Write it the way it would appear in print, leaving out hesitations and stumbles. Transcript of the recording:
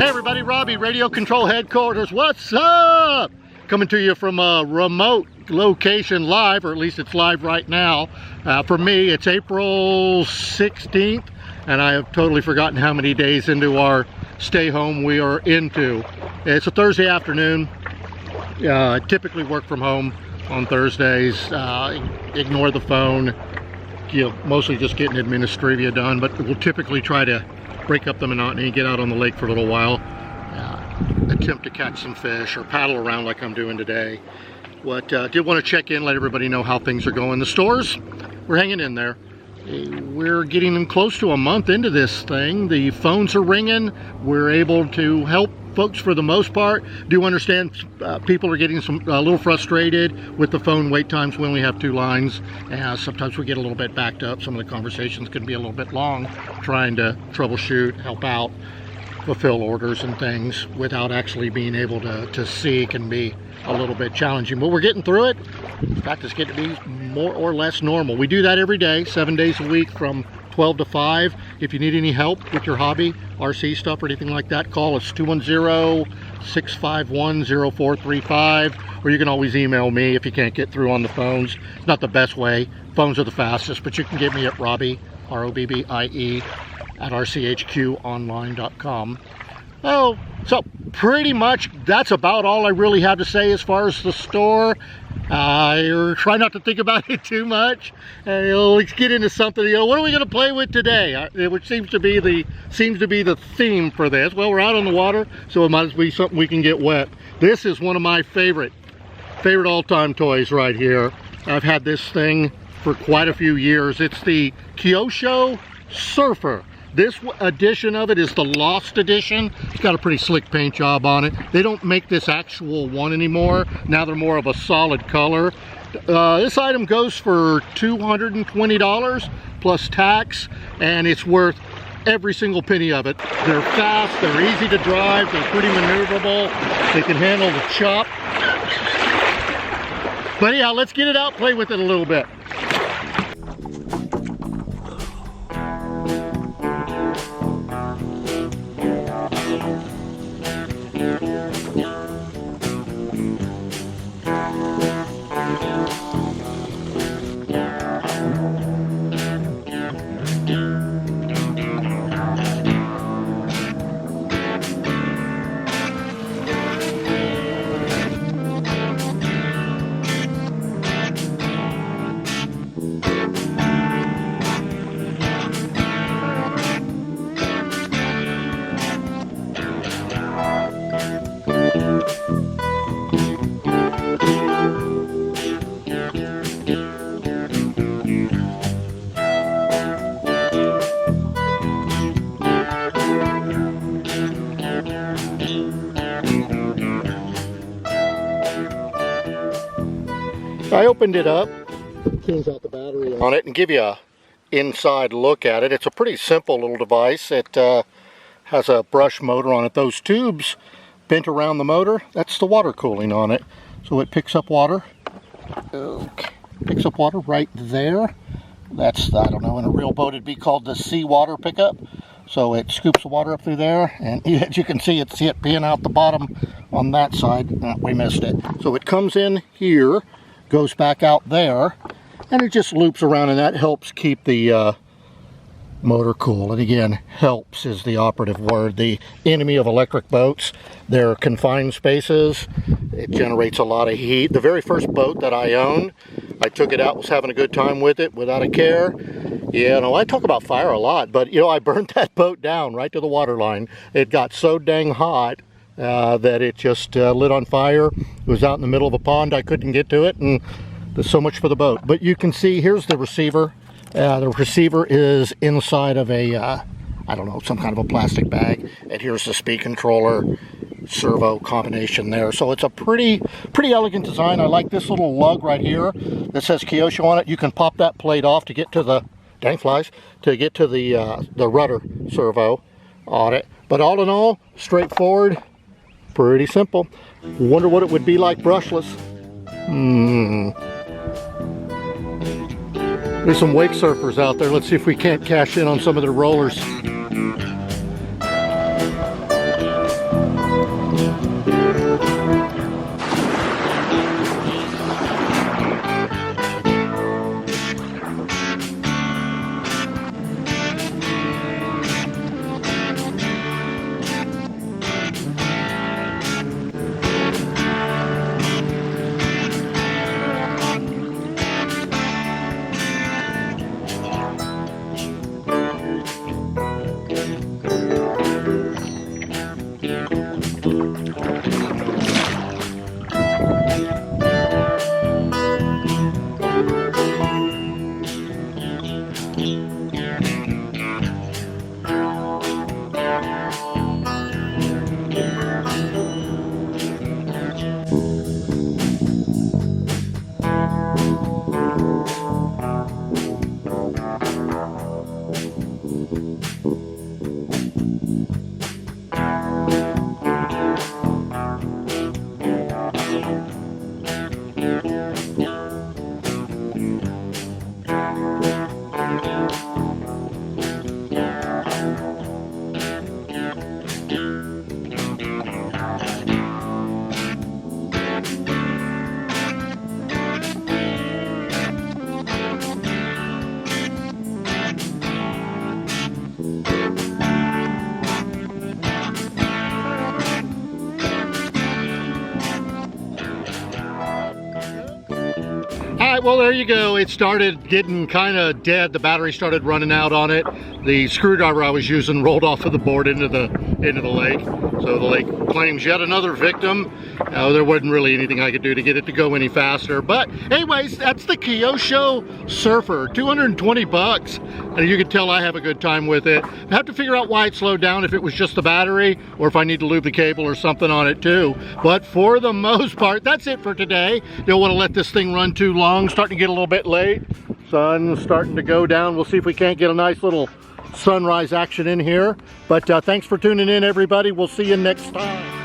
Hey everybody, Robbie, Radio Control Headquarters. What's up? Coming to you from a remote location live, or at least it's live right now. For me, it's April 16th, and I have totally forgotten how many days into our stay home we are into. It's a Thursday afternoon. I typically work from home on Thursdays. Ignore the phone. Mostly just getting administrivia done, but we'll typically try to break up the monotony, get out on the lake for a little while, attempt to catch some fish or paddle around like I'm doing today. But did want to check in, let everybody know how things are going. The stores, we're hanging in there. We're getting close to a month into this thing. The phones are ringing. We're able to help folks for the most part. Do understand people are getting a little frustrated with the phone wait times. We only have 2 lines. Sometimes we get a little bit backed up. Some of the conversations can be a little bit long, trying to troubleshoot, help out, fulfill orders and things without actually being able to see can be a little bit challenging. But we're getting through it. In fact, it's getting to be more or less normal. We do that every day, 7 days a week from 12 to 5. If you need any help with your hobby, RC stuff or anything like that, call us 210-651-0435, or you can always email me if you can't get through on the phones. It's not the best way. Phones are the fastest, but you can get me at Robbie, R-O-B-B-I-E, at rchqonline.com. Oh, so pretty much that's about all I really have to say as far as the store. I try not to think about it too much. Let's get into something. What are we going to play with today? Which seems to be the theme for this. Well, we're out on the water, so it might as well be something we can get wet. This is one of my favorite all-time toys right here. I've had this thing for quite a few years. It's the Kyosho Surfer. This edition of it is the Lost edition. It's got a pretty slick paint job on it. They don't make this actual one anymore. Now they're more of a solid color. This item goes for $220 plus tax, and it's worth every single penny of it. They're fast, they're easy to drive, they're pretty maneuverable. They can handle the chop. But yeah, let's get it out, play with it a little bit. I opened it up, change out the battery on it, and give you a inside look at it. It's a pretty simple little device. It has a brush motor on it. Those tubes bent around the motor, that's the water cooling on it. So it picks up water. Okay. Picks up water right there. That's, I don't know, in a real boat it'd be called the seawater pickup. So it scoops the water up through there, and as you can see it peeing out the bottom on that side. We missed it. So it comes in here, goes back out there, and it just loops around, and that helps keep the motor cool. And again, helps is the operative word. The enemy of electric boats, they're confined spaces. It generates a lot of heat. The very first boat that I owned, I took it out, was having a good time with it without a care. I talk about fire a lot, but I burnt that boat down right to the water line. It got so dang hot that it just lit on fire. It was out in the middle of a pond. I couldn't get to it, and there's so much for the boat. But you can see, here's the receiver. The receiver is inside of a, I don't know, some kind of a plastic bag. And here's the speed controller, servo combination there. So it's a pretty elegant design. I like this little lug right here that says Kyosho on it. You can pop that plate off to get to the, dang flies, to get to the rudder servo on it. But all in all, straightforward. Pretty simple. Wonder what it would be like brushless. There's some wake surfers out there. Let's see if we can't cash in on some of their rollers. Alright, well there you go. It started getting kind of dead. The battery started running out on it. The screwdriver I was using rolled off of the board into the lake. So the lake claims yet another victim. There wasn't really anything I could do to get it to go any faster. But anyways, that's the Kyosho Surfer, 220 bucks. And you can tell I have a good time with it. I have to figure out why it slowed down, if it was just the battery or if I need to lube the cable or something on it too. But for the most part, that's it for today. Don't want to let this thing run too long. Starting to get a little bit late. Sun's starting to go down. We'll see if we can't get a nice little sunrise action in here. But thanks for tuning in, everybody. We'll see you next time.